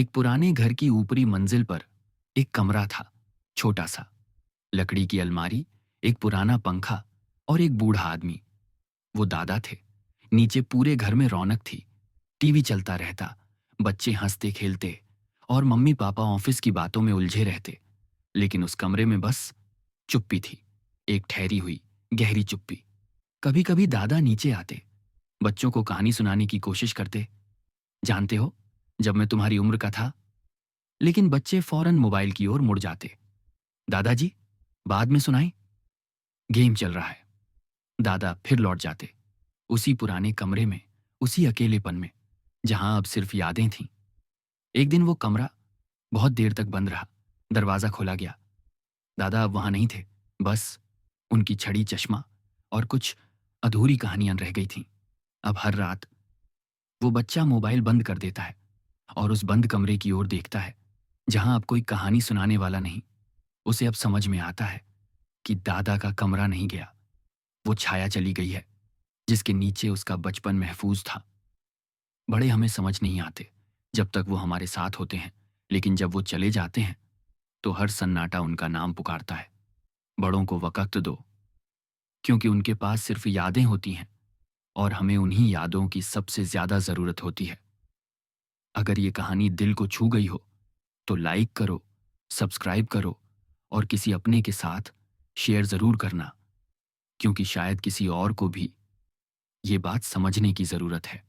एक पुराने घर की ऊपरी मंजिल पर एक कमरा था, छोटा सा। लकड़ी की अलमारी, एक पुराना पंखा और एक बूढ़ा आदमी। वो दादा थे। नीचे पूरे घर में रौनक थी। टीवी चलता रहता, बच्चे हंसते खेलते और मम्मी पापा ऑफिस की बातों में उलझे रहते। लेकिन उस कमरे में बस चुप्पी थी, एक ठहरी हुई गहरी चुप्पी। कभी कभी दादा नीचे आते, बच्चों को कहानी सुनाने की कोशिश करते। जानते हो, जब मैं तुम्हारी उम्र का था। लेकिन बच्चे फौरन मोबाइल की ओर मुड़ जाते। दादाजी, बाद में सुनाई, गेम चल रहा है। दादा फिर लौट जाते, उसी पुराने कमरे में, उसी अकेलेपन में, जहां अब सिर्फ यादें थीं। एक दिन वो कमरा बहुत देर तक बंद रहा। दरवाजा खोला गया। दादा अब वहां नहीं थे। बस उनकी छड़ी चश्मा और कुछ अधूरी कहानियां रह गई थीं। अब हर रात वो बच्चा मोबाइल बंद कर देता है और उस बंद कमरे की ओर देखता है, जहां अब कोई कहानी सुनाने वाला नहीं। उसे अब समझ में आता है कि दादा का कमरा नहीं गया, वो छाया चली गई है, जिसके नीचे उसका बचपन महफूज था। बड़े हमें समझ नहीं आते जब तक वो हमारे साथ होते हैं, लेकिन जब वो चले जाते हैं तो हर सन्नाटा उनका नाम पुकारता है। बड़ों को वक़्त दो, क्योंकि उनके पास सिर्फ यादें होती हैं और हमें उन्हीं यादों की सबसे ज़्यादा ज़रूरत होती है। अगर ये कहानी दिल को छू गई हो तो लाइक करो, सब्सक्राइब करो और किसी अपने के साथ शेयर ज़रूर करना, क्योंकि शायद किसी और को भी ये बात समझने की ज़रूरत है।